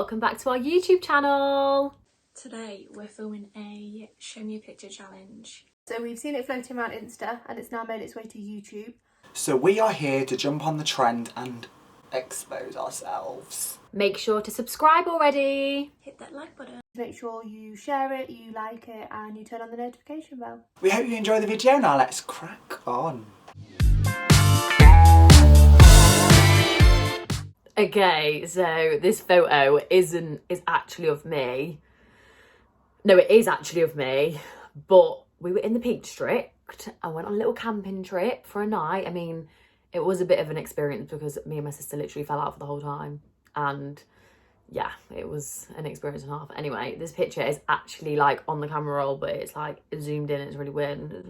welcome back to our YouTube channel. Today we're filming a show me a picture challenge. So we've seen it floating around Insta and it's now made its way to YouTube. So we are here to jump on the trend and expose ourselves. Make sure to subscribe already. Hit that like button. Make sure you share it, you like it and you turn on the notification bell. We hope you enjoy the video. Now let's crack on. Okay, so this photo is actually of me. No, it is actually of me, but we were in the Peak District. I went on a little camping trip for a night. I mean, it was a bit of an experience because me and my sister literally fell out for the whole time. And yeah, it was an experience and a half. Anyway, this picture is actually like on the camera roll, but it's like zoomed in. It's really weird.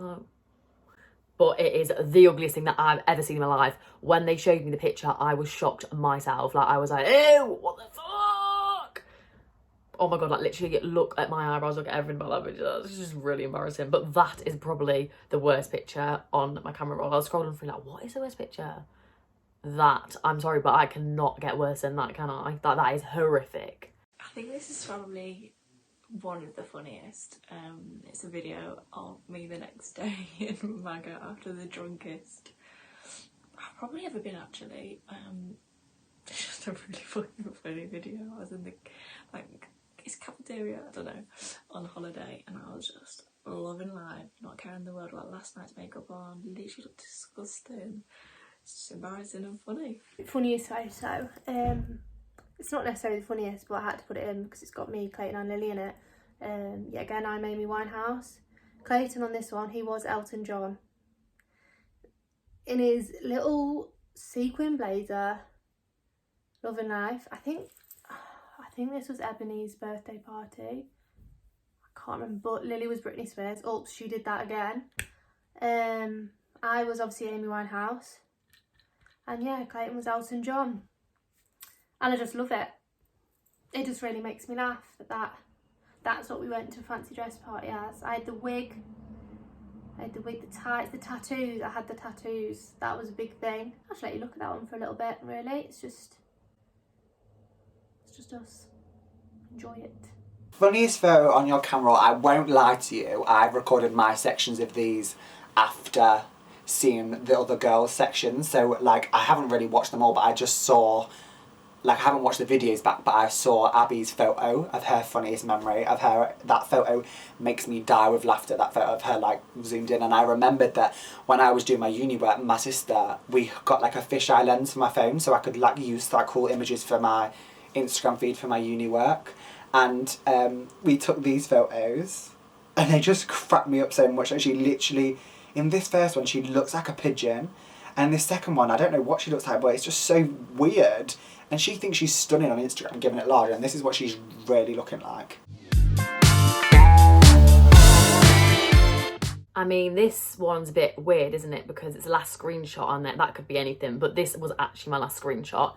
But it is the ugliest thing that I've ever seen in my life. When they showed me the picture, I was shocked myself. Like, I was like, ew, what the fuck? Oh my God, like literally look at my eyebrows, look at everything about that picture. It's just really embarrassing. But that is probably the worst picture on my camera roll. I was scrolling through like, what is the worst picture? That, I'm sorry, but I cannot get worse than that, can I? That is horrific. I think this is probably one of the funniest. It's a video of me the next day in Maga after the drunkest I've probably ever been, actually. It's just a really funny video. I was in the, like, it's cafeteria, I don't know, on holiday, and I was just loving life, not caring the world about last night's makeup on, literally looked disgusting. It's just embarrassing and funny. Funniest photo. It's not necessarily the funniest, but I had to put it in because it's got me, Clayton and Lily in it. Yet again, I'm Amy Winehouse. Clayton on this one, he was Elton John. In his little sequin blazer, loving life. I think this was Ebony's birthday party. I can't remember, but Lily was Britney Spears. Oops, she did that again. I was obviously Amy Winehouse. And yeah, Clayton was Elton John. And I just love it. It just really makes me laugh that's what we went to a fancy dress party as. I had the wig, the tights, the tattoos. I had the tattoos. That was a big thing. I'll just let you look at that one for a little bit, really. It's just us. Enjoy it. Funniest photo on your camera, I won't lie to you. I've recorded my sections of these after seeing the other girls' sections. So like, I haven't really watched them all, but I just saw, like, I haven't watched the videos back, but I saw Abbie's photo of her funniest memory of her. That photo makes me die with laughter, that photo of her, like, zoomed in. And I remembered that when I was doing my uni work, my sister, we got, like, a fisheye lens for my phone so I could, like, use, like, cool images for my Instagram feed for my uni work. And we took these photos and they just cracked me up so much. And she literally, in this first one, she looks like a pigeon. And this second one, I don't know what she looks like, but it's just so weird. And she thinks she's stunning on Instagram, giving it large, and this is what she's really looking like. I mean, this one's a bit weird, isn't it? Because it's the last screenshot on it. That could be anything, but this was actually my last screenshot.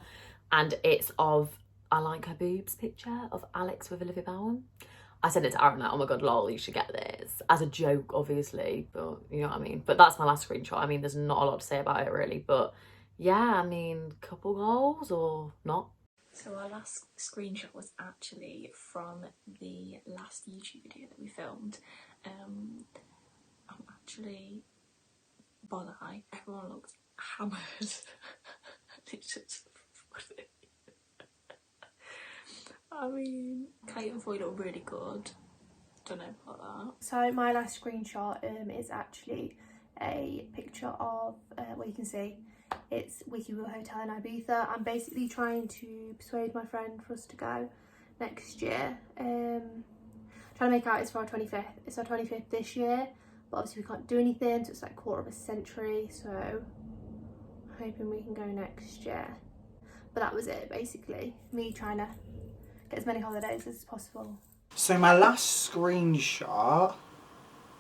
And it's of I Like Her Boobs picture of Alex with Olivia Bowen. I sent it to Aaron, like, oh my God, lol, you should get this. As a joke, obviously, but you know what I mean? But that's my last screenshot. I mean, there's not a lot to say about it, really, but yeah, I mean, couple goals or not? So our last screenshot was actually from the last YouTube video that we filmed. I'm actually, by the eye, everyone looks hammered. It's just funny. I mean, Clayton thought it looked really good. Don't know about that. So my last screenshot is actually a picture of, well, you can see, it's Wiki Wheel Hotel in Ibiza. I'm basically trying to persuade my friend for us to go next year. Trying to make out it's for our 25th. It's our 25th this year, but obviously we can't do anything, so it's like quarter of a century, so I'm hoping we can go next year. But that was it, basically. Me trying to get as many holidays as possible. So my last screenshot,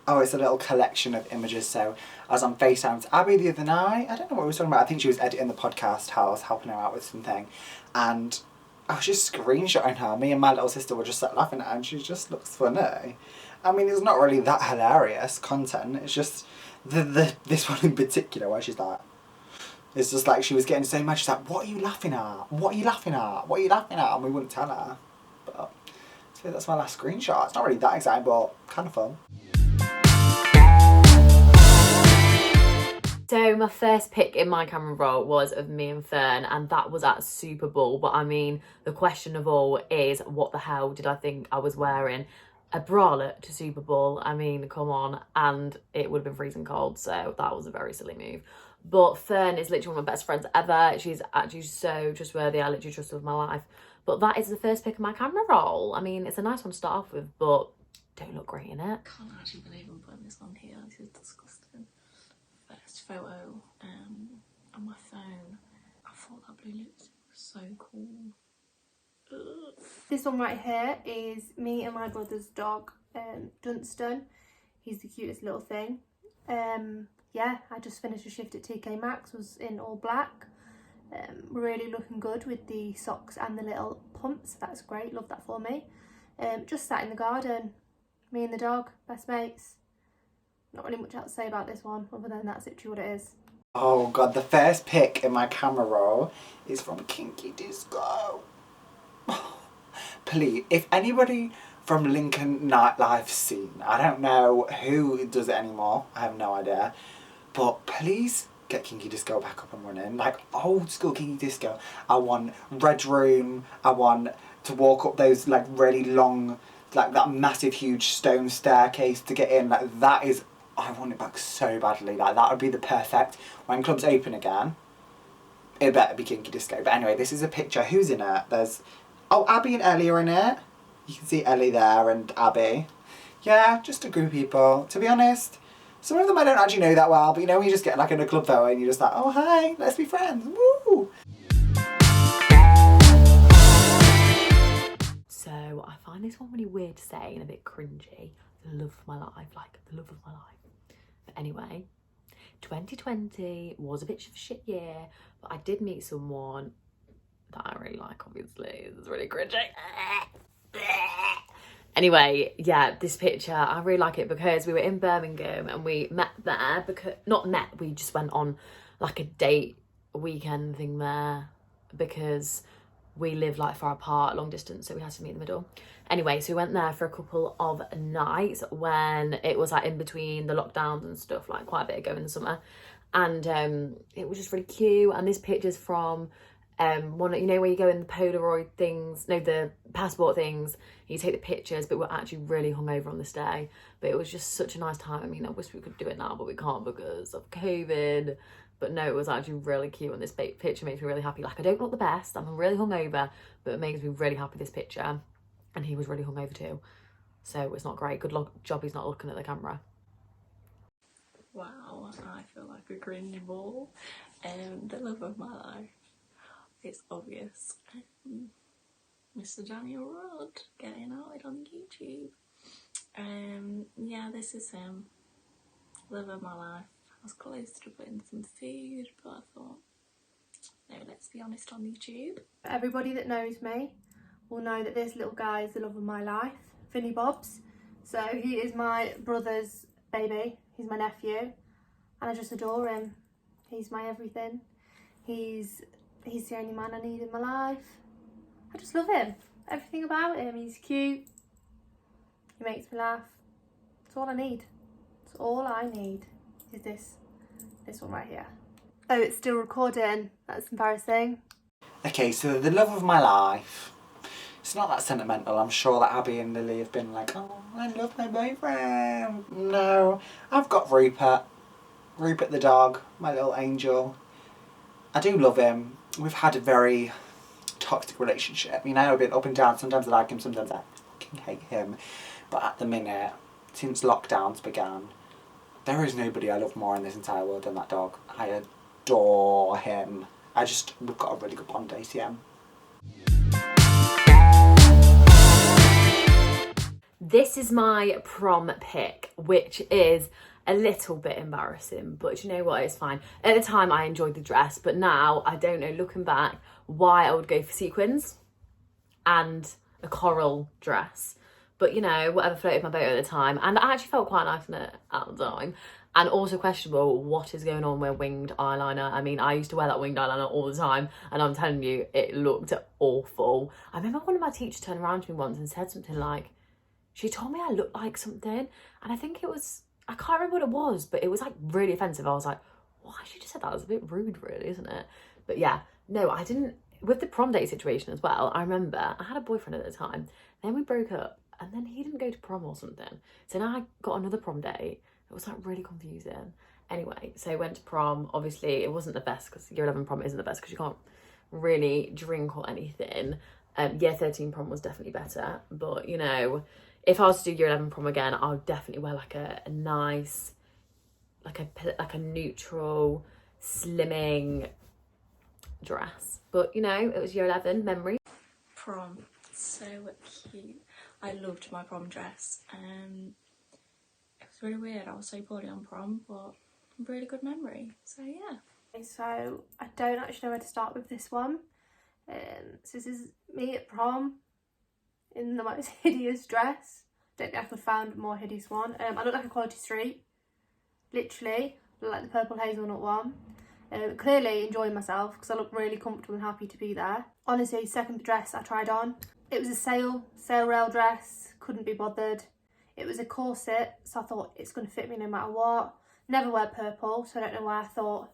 oh, it's a little collection of images. So I was on FaceTime with Abbie the other night. I don't know what we were talking about. I think she was editing the podcast, how I was helping her out with something. And I was just screenshotting her. Me and my little sister were just like laughing at her and she just looks funny. I mean, it's not really that hilarious content. It's just this one in particular where she's like, it's just like she was getting so mad. She's like, what are you laughing at? What are you laughing at? What are you laughing at? And we wouldn't tell her. But so that's my last screenshot. It's not really that exciting, but kind of fun. So my first pick in my camera roll was of me and Fern, and that was at Super Bowl. But I mean, the question of all is, what the hell did I think I was wearing? A bralette to Super Bowl? I mean, come on. And it would have been freezing cold, so that was a very silly move. But Fern is literally one of my best friends ever. She's actually so trustworthy. I literally trust her with my life. But that is the first pick of my camera roll. I mean, it's a nice one to start off with, but don't look great in it. I can't actually believe I'm putting this on here. This is disgusting. First photo on my phone. I thought that blue lipstick was so cool. Ugh. This one right here is me and my brother's dog, Dunstan. He's the cutest little thing. Yeah, I just finished a shift at TK Maxx, was in all black. Really looking good with the socks and the little pumps. That's great, love that for me. Just sat in the garden, me and the dog, best mates. Not really much else to say about this one, other than that's literally what it is. Oh god, the first pick in my camera roll is from Kinky Disco. Please, if anybody from Lincoln nightlife scene, I don't know who does it anymore, I have no idea, but please get Kinky Disco back up and running, like old school Kinky Disco. I want Red Room, I want to walk up those like really long, like that massive huge stone staircase to get in, like that is, I want it back so badly, like that would be the perfect, when clubs open again, it better be Kinky Disco. But anyway, this is a picture, who's in it? There's, oh, Abbie and Ellie are in it. You can see Ellie there and Abbie. Yeah, just a group of people. To be honest, some of them I don't actually know that well, but you know when you just get like in a club photo and you're just like, oh hi, let's be friends, woo! So I find this one really weird to say and a bit cringy. The love of my life, like the love of my life. But anyway, 2020 was a bit of a shit year, but I did meet someone that I really like, obviously. It's really cringy. Anyway, yeah, this picture, I really like it because we were in Birmingham and we met there, because, not met, we just went on like a date weekend thing there because we live like far apart, long distance, so we had to meet in the middle. Anyway, so we went there for a couple of nights when it was like in between the lockdowns and stuff, like quite a bit ago in the summer. And it was just really cute. And this picture's from one, you know, where you go in the Polaroid things, no, the passport things, you take the pictures, but we're actually really hungover on this day. But it was just such a nice time. I mean, I wish we could do it now, but we can't because of COVID. But no, it was actually really cute, and this picture makes me really happy. Like, I don't look the best, I'm really hungover, but it makes me really happy, this picture. And he was really hungover too. So it's not great. Good job he's not looking at the camera. Wow, I feel like a cringe ball. The love of my life. It's obvious. Mr. Daniel Rudd getting outed on YouTube. Yeah, this is him. Love of my life. I was close to putting some food, but I thought, no, let's be honest on YouTube. Everybody that knows me will know that this little guy is the love of my life, Finny Bobs. So he is my brother's baby, he's my nephew, and I just adore him. He's my everything. He's the only man I need in my life. I just love him. Everything about him. He's cute. He makes me laugh. That's all I need. That's all I need is this one right here. Oh, it's still recording. That's embarrassing. Okay, so the love of my life. It's not that sentimental. I'm sure that Abbie and Lily have been like, oh, I love my boyfriend. No, I've got Rupert. Rupert the dog, my little angel. I do love him. We've had a very toxic relationship. You know, a bit up and down. Sometimes I like him, sometimes I fucking hate him. But at the minute, since lockdowns began, there is nobody I love more in this entire world than that dog. I adore him. We've got a really good bond, ACM. This is my prom pick, which is a little bit embarrassing, but you know what, it's fine. At the time I enjoyed the dress, but now I don't know, looking back, why I would go for sequins and a coral dress. But you know, whatever floated my boat at the time, and I actually felt quite nice in it at the time. And also questionable, what is going on with winged eyeliner? I mean, I used to wear that winged eyeliner all the time, and I'm telling you, it looked awful. I remember one of my teachers turned around to me once and said something like, she told me I looked like something, and I think it was, I can't remember what it was, but it was like really offensive. I was like, why she just said that? It was a bit rude, really, isn't it? But yeah, no, I didn't, with the prom date situation as well, I remember I had a boyfriend at the time, then we broke up, and then he didn't go to prom or something. So now I got another prom date. It was like really confusing. Anyway, so I went to prom. Obviously, it wasn't the best because year 11 prom isn't the best because you can't really drink or anything. Year 13 prom was definitely better. But, you know, if I was to do year 11 prom again, I would definitely wear like a nice, like a neutral, slimming dress. But, you know, it was year 11, memory. Prom, so cute. I loved my prom dress. It was really weird. I was so poorly on prom, but really good memory. So yeah. So I don't actually know where to start with this one. So this is me at prom in the most hideous dress. Don't think I could find a more hideous one. I look like a Quality Street, literally. I look like the purple hazelnut one. Clearly enjoying myself because I look really comfortable and happy to be there. Honestly, second dress I tried on. It was a sale rail dress. Couldn't be bothered. It was a corset, so I thought it's going to fit me no matter what. Never wear purple, so I don't know why I thought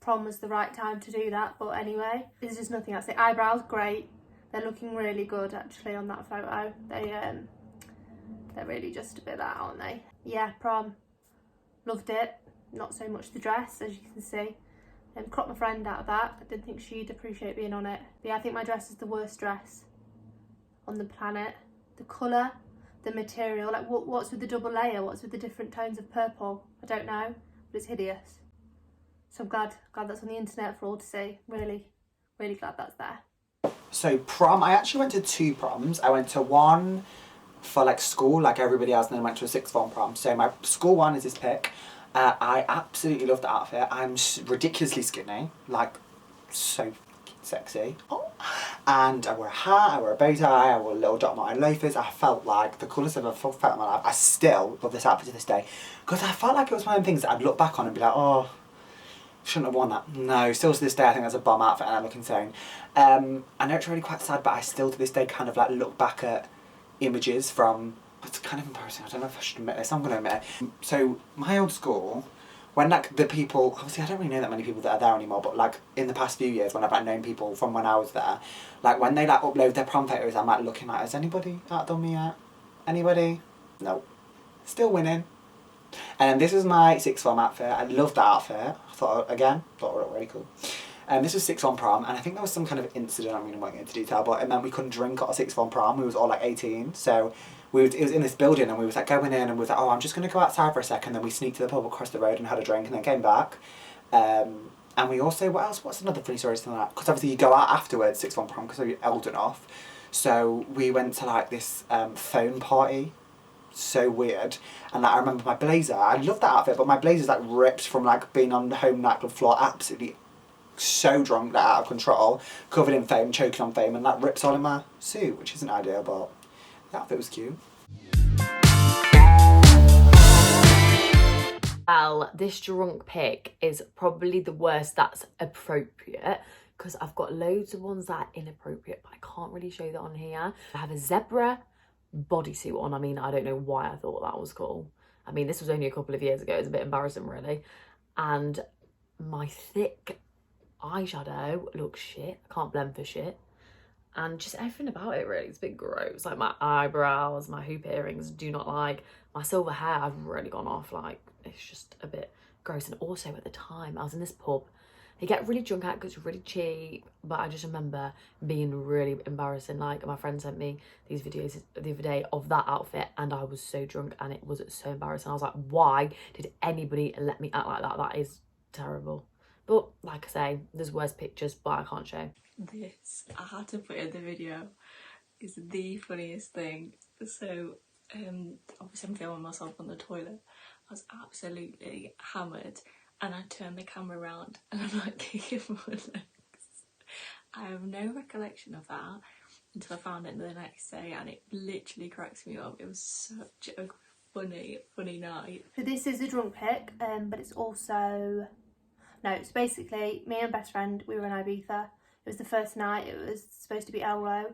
prom was the right time to do that. But anyway, there's just nothing else. The eyebrows, great. They're looking really good actually on that photo. They're really just a bit that, aren't they? Yeah, prom. Loved it. Not so much the dress, as you can see. Cropped my friend out of that. I didn't think she'd appreciate being on it. But yeah, I think my dress is the worst dress on the planet. The colour, the material, like what's with the double layer? What's with the different tones of purple? I don't know, but it's hideous. So I'm glad that's on the internet for all to see. Really, really glad that's there. So prom, I actually went to 2 proms. I went to one for like school, like everybody else, and then I went to a 6th form prom. So my school one is this pic. I absolutely love the outfit. I'm ridiculously skinny, like so sexy. Oh. And I wore a hat, I wore a bow tie, I wore little dot martin loafers. I felt like the coolest I've ever felt in my life. I still love this outfit to this day because I felt like it was one of the things that I'd look back on and be like, oh, shouldn't have worn that. No, still to this day I think that's a bomb outfit and I look insane. I know it's really quite sad, but I still to this day kind of like look back at images from, it's kind of embarrassing, I don't know if I should admit this, I'm going to admit it. So my old school, when like the people, obviously I don't really know that many people that are there anymore, but like in the past few years when I've like known people from when I was there, like when they like upload their prom photos, I'm like looking like, has anybody outdone me yet? Anybody? No. Still winning. And this was my 6th form outfit. I loved that outfit. I thought it looked really cool. This was 6th form prom, and I think there was some kind of incident, I mean, I won't get into detail, but it meant we couldn't drink at our 6th form prom. We was all like 18, so it was in this building, and we was like going in, and we was like, oh, I'm just going to go outside for a second. Then we sneaked to the pub across the road and had a drink, and then came back. And we also, what's another funny story to that? Because obviously you go out afterwards, 6th form prom, because you're old enough. So we went to like this phone party. So weird. And like, I remember my blazer, I love that outfit, but my blazer's like ripped from like being on the home nightclub floor, absolutely so drunk, like out of control, covered in foam, choking on foam, and that rips all in my suit, which isn't ideal, but the outfit was cute. Well, this drunk pic is probably the worst that's appropriate because I've got loads of ones that are inappropriate, but I can't really show that on here. I have a zebra bodysuit on. I mean, I don't know why I thought that was cool. I mean, this was only a couple of years ago. It's a bit embarrassing, really. And my thick eyeshadow looks shit. I can't blend for shit. And just everything about it, really, it's a bit gross. Like my eyebrows, my hoop earrings, do not like. My silver hair, I've really gone off. Like, it's just a bit gross. And also at the time, I was in this pub. They get really drunk at because it's really cheap, but I just remember being really embarrassing. Like, my friend sent me these videos the other day of that outfit, and I was so drunk and it was so embarrassing. I was like, why did anybody let me act like that? That is terrible. But like I say, there's worse pictures, but I can't show. This, I had to put in the video, is the funniest thing. So, obviously I'm filming myself on the toilet. I was absolutely hammered. And I turned the camera around and I'm like kicking my legs. I have no recollection of that until I found it the next day, and it literally cracks me up. It was such a funny night. So this is a drunk pic, but it's also... No, it's basically me and best friend, we were in Ibiza. It was the first night, it was supposed to be ELLIE.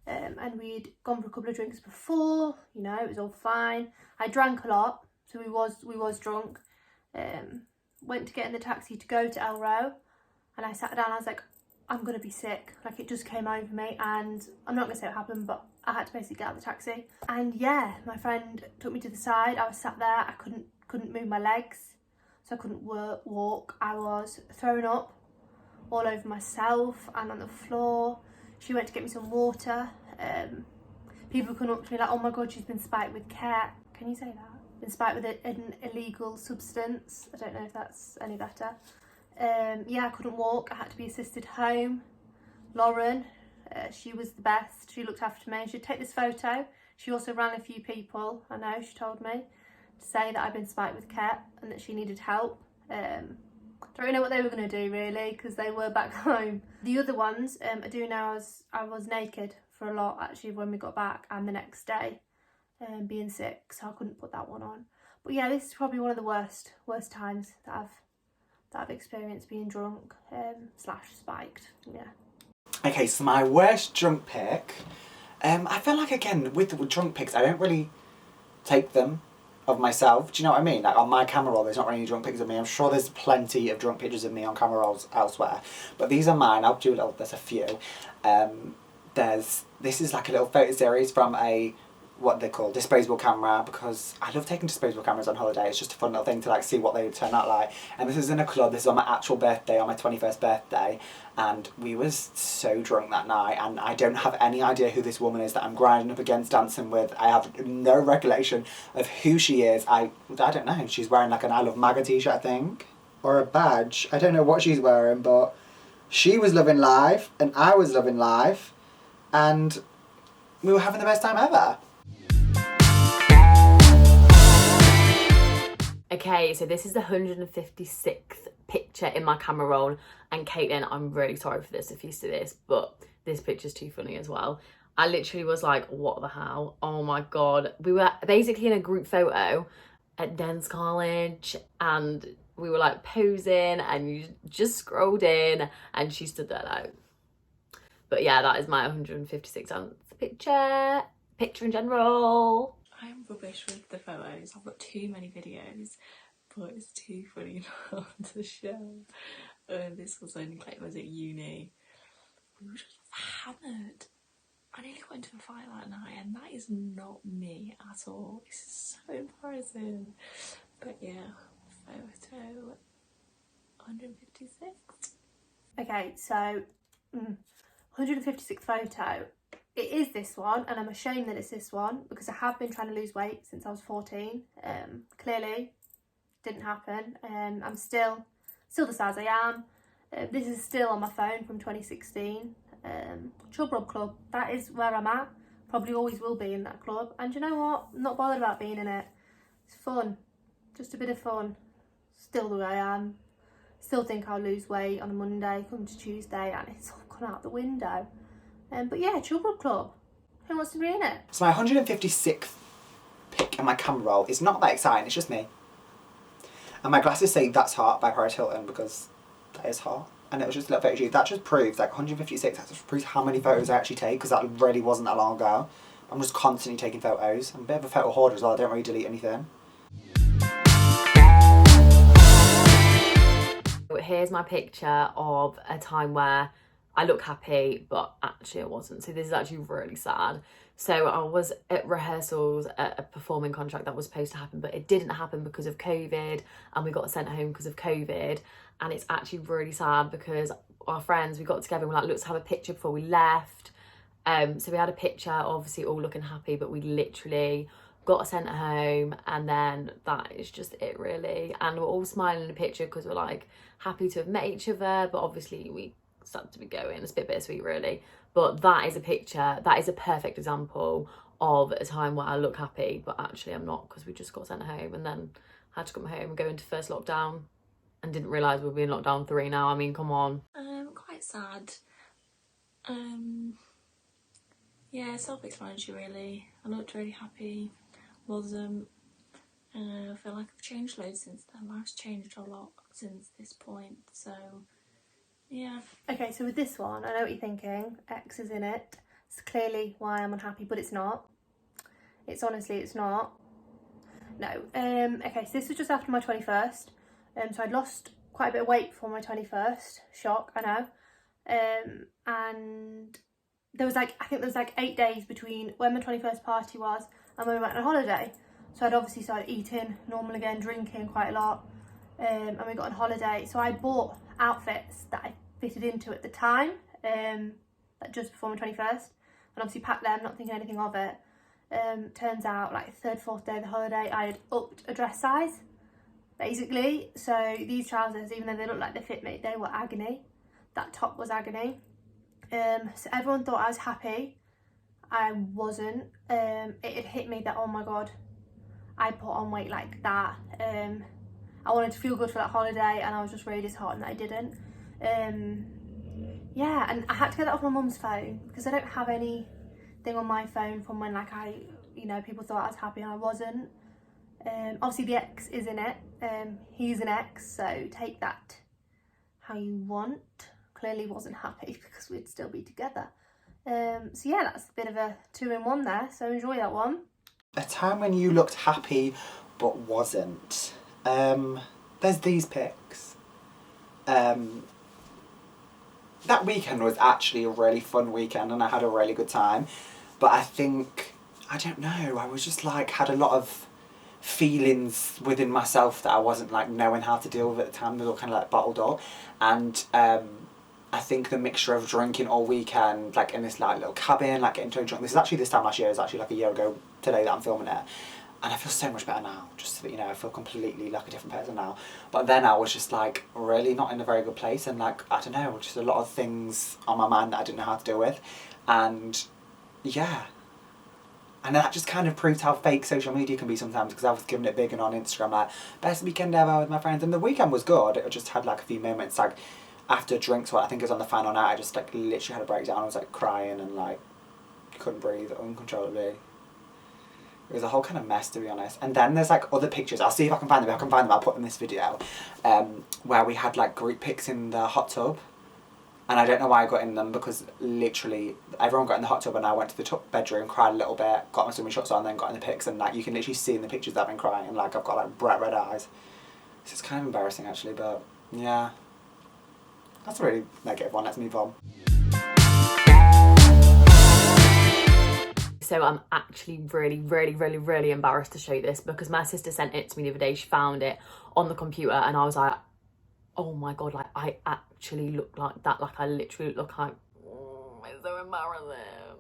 And we'd gone for a couple of drinks before, you know, it was all fine. I drank a lot, so we was drunk. Went to get in the taxi to go to ELLIE, and I sat down, I was like, I'm gonna be sick. Like, it just came over me, and I'm not gonna say what happened, but I had to basically get out of the taxi. And yeah, my friend took me to the side. I was sat there, I couldn't move my legs, so I couldn't walk. I was throwing up all over myself and on the floor. She went to get me some water. People come up to me like, oh my god, she's been spiked with cat. Can you say that? Been spiked with an illegal substance. I don't know if that's any better. Yeah, I couldn't walk. I had to be assisted home. Lauren, she was the best. She looked after me. She'd take this photo. She also ran a few people, I know, she told me, to say that I'd been spiked with cat and that she needed help. Don't really know what they were going to do really, because they were back home. The other ones, I do know I was naked for a lot actually when we got back, and the next day, being sick, so I couldn't put that one on. But yeah, this is probably one of the worst times that I've experienced being drunk / spiked. Yeah. Okay, so my worst drunk pic. I feel like, again, with drunk pics, I don't really take them of myself. Do you know what I mean? Like, on my camera roll, there's not really any drunk pictures of me. I'm sure there's plenty of drunk pictures of me on camera rolls elsewhere, but these are mine. There's a few. This is like a little photo series from a, what they call, disposable camera, because I love taking disposable cameras on holiday. It's just a fun little thing to like see what they would turn out like. And this is in a club. This is on my actual birthday, on my 21st birthday, and we was so drunk that night, and I don't have any idea who this woman is that I'm grinding up against, dancing with. I have no recollection of who she is. I don't know. She's wearing like an I Love MAGA t-shirt, I think, or a badge. I don't know what she's wearing, but she was loving life and I was loving life, and we were having the best time ever. Okay, so this is the 156th picture in my camera roll, and Caitlin, I'm really sorry for this if you see this, but this picture's too funny as well. I literally was like, what the hell? Oh my god. We were basically in a group photo at dance college, and we were like posing, and you just scrolled in and she stood there like. But yeah, that is my 156th picture in general. I'm rubbish with the photos. I've got too many videos, but it's too funny not to show. This was when Clay was at uni. We were just hammered. I nearly went to a fight that night, and that is not me at all. This is so embarrassing. But yeah, photo 156. Okay, so 156th photo. It is this one, and I'm ashamed that it's this one because I have been trying to lose weight since I was 14. Clearly, didn't happen. I'm still the size I am. This is still on my phone from 2016. Chub Rub Club, that is where I'm at. Probably always will be in that club. And you know what? I'm not bothered about being in it. It's fun. Just a bit of fun. Still the way I am. Still think I'll lose weight on a Monday, come to Tuesday, and it's all gone out the window. But yeah, Chub Rub Club. Who wants to be in it? So my 156th pic in my camera roll is not that exciting, it's just me. And my glasses say "That's Hot" by Paris Hilton, because that is hot. And it was just a little photo shoot. That just proves, like, 156, that just proves how many photos I actually take, because that really wasn't that long ago. I'm just constantly taking photos. I'm a bit of a photo hoarder as well, I don't really delete anything. Here's my picture of a time where I look happy, but actually I wasn't. So this is actually really sad. So I was at rehearsals at a performing contract that was supposed to happen, but it didn't happen because of COVID, and we got sent home because of COVID. And it's actually really sad because our friends, we got together and we're like, let's have a picture before we left. So we had a picture, obviously all looking happy, but we literally got sent home, and then that is just it really. And we're all smiling in the picture because we're like happy to have met each other, but obviously we started to be going. It's a bit bittersweet really. But that is a picture, that is a perfect example of a time where I look happy, but actually I'm not, because we just got sent home and then had to come home and go into first lockdown and didn't realise we'd be in lockdown 3 now. I mean, come on. Quite sad. Yeah, self-explanatory really. I looked really happy. Was I feel like I've changed loads since then. Life's changed a lot since this point, so yeah. Okay, so with this one, I know what you're thinking. X is in it. It's clearly why I'm unhappy, but it's not. It's honestly, it's not. No. Okay, so this was just after my 21st. So I'd lost quite a bit of weight before my 21st. Shock, I know. And there was like, I think there was like 8 days between when my 21st party was and when we went on holiday. So I'd obviously started eating normal again, drinking quite a lot. And we got on holiday. So I bought outfits that I fitted into at the time, like just before my 21st. And obviously packed them, not thinking anything of it. Turns out like third, fourth day of the holiday, I had upped a dress size, basically. So these trousers, even though they look like they fit me, they were agony. That top was agony. So everyone thought I was happy. I wasn't. It had hit me that, oh my god, I put on weight like that. I wanted to feel good for that holiday and I was just really disheartened that I didn't. Yeah, and I had to get that off my mum's phone because I don't have anything on my phone from when like people thought I was happy and I wasn't. Obviously the X is in it. He's an X, so take that how you want. Clearly wasn't happy because we'd still be together. So yeah, that's a bit of a 2-in-1 there, so enjoy that one. A time when you looked happy but wasn't. There's these pics. That weekend was actually a really fun weekend and I had a really good time. But I think, I don't know, I was just like, had a lot of feelings within myself that I wasn't like knowing how to deal with at the time. They were all kind of like bottled up. And I think the mixture of drinking all weekend, like in this like little cabin, like getting totally drunk. This is actually this time last year, it's actually like a year ago today that I'm filming it. And I feel so much better now, just so that, you know, I feel completely like a different person now. But then I was just like really not in a very good place and like, I don't know, just a lot of things on my mind that I didn't know how to deal with. And yeah. And that just kind of proved how fake social media can be sometimes, because I was giving it big and on Instagram like, best weekend ever with my friends. And the weekend was good, it just had like a few moments like after drinks, what I think it was on the final night, I just like literally had a breakdown. I was like crying and like couldn't breathe uncontrollably. It was a whole kind of mess, to be honest. And then there's like other pictures. I'll see if I can find them. If I can find them, I'll put them in this video. Where we had like group pics in the hot tub. And I don't know why I got in them, because literally everyone got in the hot tub and I went to the bedroom, cried a little bit, got my swimming shorts on, then got in the pics, and like you can literally see in the pictures that I've been crying, like I've got like bright red eyes. So it's kind of embarrassing actually, but yeah. That's a really negative one. Let's move on. So I'm actually really embarrassed to show you this, because my sister sent it to me the other day. She found it on the computer and I was like, oh my god, like I actually look like that. Like I literally look like, oh, it's so embarrassing.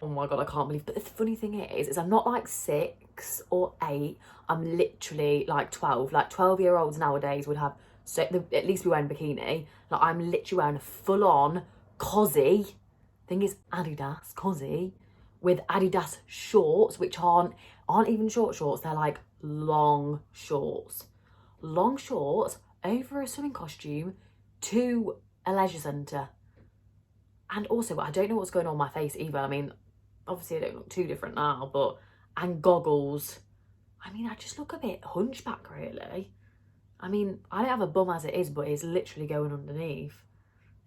Oh my god, I can't believe. But the funny thing is I'm not like 6 or 8. I'm literally like 12. Like 12-year-olds nowadays would have, so at least be wearing a bikini. Like I'm literally wearing a full-on cozy, thing is Adidas cozy, with Adidas shorts, which aren't even short shorts. They're like long shorts over a swimming costume to a leisure centre. And also, I don't know what's going on with my face either. I mean, obviously I don't look too different now, but, and goggles. I mean, I just look a bit hunchback really. I mean, I don't have a bum as it is, but it's literally going underneath.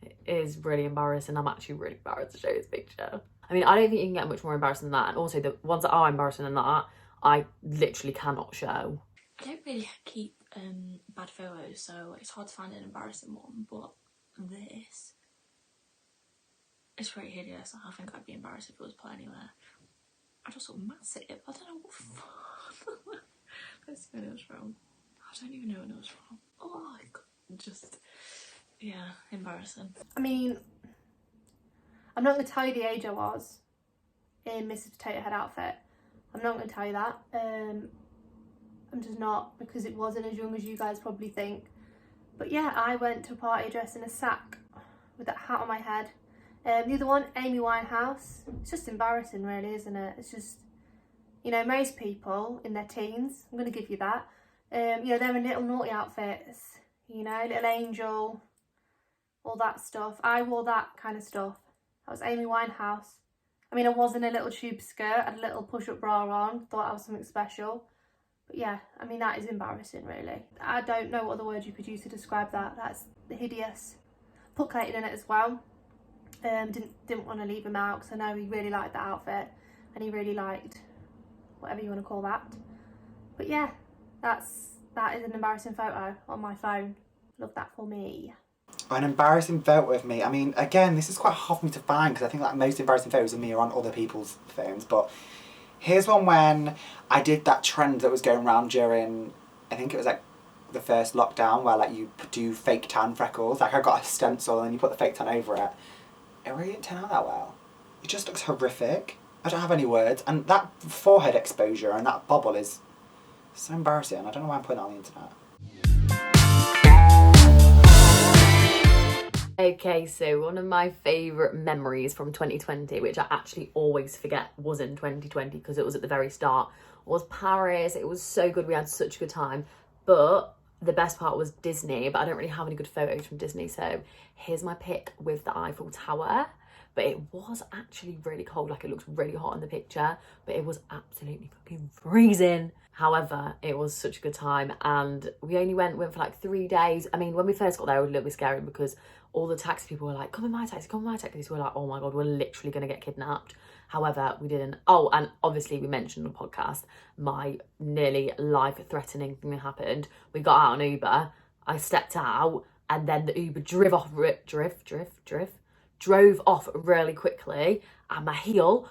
It is really embarrassing. I'm actually really embarrassed to show this picture. I mean, I don't think you can get much more embarrassing than that. And also the ones that are embarrassing than that, I literally cannot show. I don't really keep bad photos, so it's hard to find an embarrassing one, but this is pretty hideous. I think I'd be embarrassed if it was put anywhere. I just look massive. I don't know what fuck. Let's see when it was from. I don't even know when it was from. Oh, just, yeah, embarrassing. I mean, I'm not going to tell you the age I was in Mrs. Potato Head outfit. I'm not going to tell you that. I'm just not, because it wasn't as young as you guys probably think. But yeah, I went to a party dressed in a sack with that hat on my head. The other one, Amy Winehouse. It's just embarrassing really, isn't it? It's just, you know, most people in their teens, I'm going to give you that. You know, they're in little naughty outfits, you know, little angel, all that stuff. I wore that kind of stuff. That was Amy Winehouse. I mean, I was in a little tube skirt, had a little push-up bra on, thought I was something special. But yeah, I mean, that is embarrassing, really. I don't know what other word you could use to describe that. That's hideous. Put Clayton in it as well. Didn't want to leave him out because I know he really liked that outfit and he really liked whatever you want to call that. But yeah, that is an embarrassing photo on my phone. Love that for me. An embarrassing photo of me. I mean, again, this is quite hard for me to find because I think like most embarrassing photos of me are on other people's phones. But here's one when I did that trend that was going around during, I think it was like the first lockdown, where like you do fake tan freckles. Like I got a stencil and then you put the fake tan over it. It really didn't turn out that well. It just looks horrific. I don't have any words. And that forehead exposure and that bubble is so embarrassing. I don't know why I'm putting it on the internet. Okay, so one of my favourite memories from 2020, which I actually always forget was in 2020 because it was at the very start, was Paris. It was so good. We had such a good time. But the best part was Disney, but I don't really have any good photos from Disney. So here's my pic with the Eiffel Tower. But it was actually really cold. Like, it looked really hot in the picture, but it was absolutely fucking freezing. However, it was such a good time, and we only went for like 3 days. I mean, when we first got there, it was a little bit scary because all the taxi people were like, come in my taxi, come in my taxi. So we were like, oh my God, we're literally going to get kidnapped. However, we didn't. Oh, and obviously we mentioned on the podcast, my nearly life-threatening thing that happened. We got out an Uber, I stepped out, and then the Uber drove off really quickly, and my heel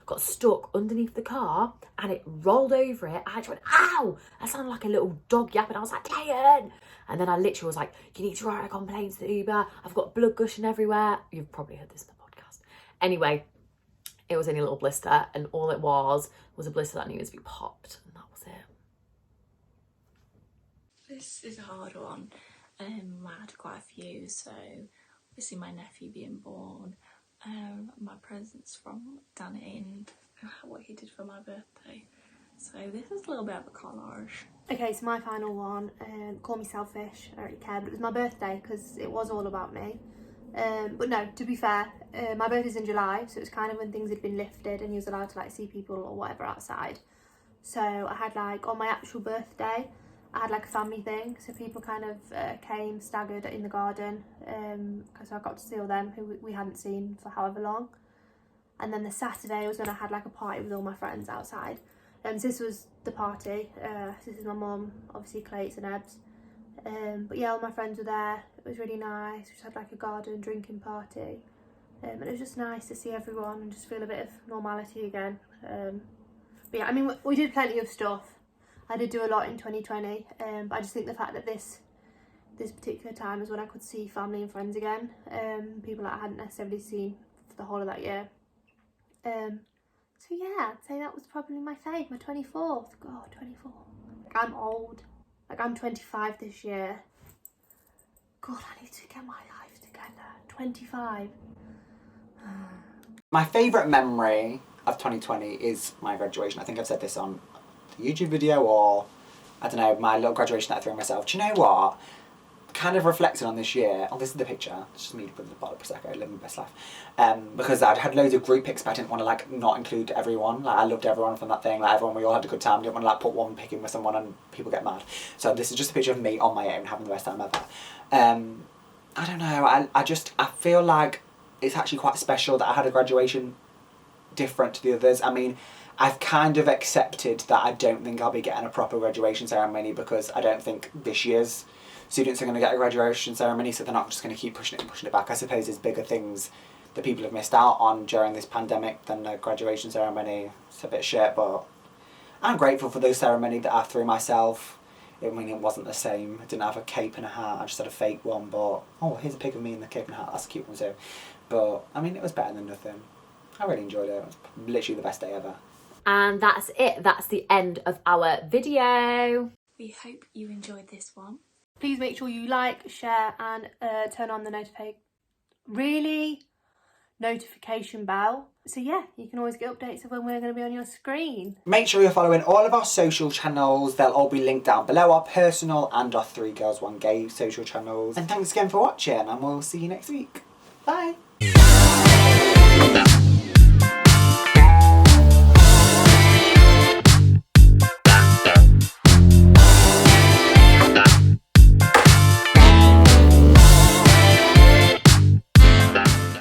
got stuck underneath the car, and it rolled over it. I just went, ow! I sounded like a little dog yapping. I was like, Clayton! And then I literally was like, you need to write a complaint to the Uber. I've got blood gushing everywhere. You've probably heard this in the podcast. Anyway, it was only a little blister, and all it was a blister that needed to be popped, and that was it. This is a hard one. I had quite a few, so obviously my nephew being born, my presents from Danny, and what he did for my birthday. So this is a little bit of a collage. Okay, so my final one, call me selfish, I don't really care, but it was my birthday because it was all about me. But no, to be fair, my birthday's in July, so it was kind of when things had been lifted and he was allowed to like see people or whatever outside. So I had like, on my actual birthday, I had like a family thing, so people kind of came, staggered in the garden, because I got to see all them who we hadn't seen for however long. And then the Saturday was when I had like a party with all my friends outside. So this was the party. This is my mum, obviously CLAYTS and EBBS. But yeah, all my friends were there. It was really nice. We just had like a garden drinking party. And it was just nice to see everyone and just feel a bit of normality again. But yeah, I mean, we did plenty of stuff. I did do a lot in 2020, but I just think the fact that this particular time is when I could see family and friends again, people that I hadn't necessarily seen for the whole of that year. So yeah, I'd say that was probably my fave, my 24th. God, 24. Like, I'm old. Like, I'm 25 this year. God, I need to get my life together. 25. My favourite memory of 2020 is my graduation. I think I've said this on the YouTube video, or I don't know, my little graduation that I threw myself. Do you know what? Kind of reflecting on this year. Oh, this is the picture. It's just me with the bottle of Prosecco, living my best life. Because I'd had loads of group pics, but I didn't want to like not include everyone. Like, I loved everyone from that thing. Like, everyone, we all had a good time. I didn't want to like put one pic in with someone and people get mad. So this is just a picture of me on my own having the best time ever. I don't know. I feel like it's actually quite special that I had a graduation different to the others. I mean, I've kind of accepted that I don't think I'll be getting a proper graduation ceremony because I don't think this year's students are going to get a graduation ceremony, so they're not just going to keep pushing it back. I suppose there's bigger things that people have missed out on during this pandemic than a graduation ceremony. It's a bit shit, but I'm grateful for those ceremonies that I threw myself. I mean, it wasn't the same. I didn't have a cape and a hat. I just had a fake one, but oh, here's a pic of me in the cape and hat. That's a cute one too. But I mean, it was better than nothing. I really enjoyed it. It was literally the best day ever. And that's it. That's the end of our video. We hope you enjoyed this one. Please make sure you like, share and turn on the notification bell. So yeah, you can always get updates of when we're going to be on your screen. Make sure you're following all of our social channels. They'll all be linked down below, our personal and our 3 Girls 1 Gay social channels. And thanks again for watching, and we'll see you next week. Bye.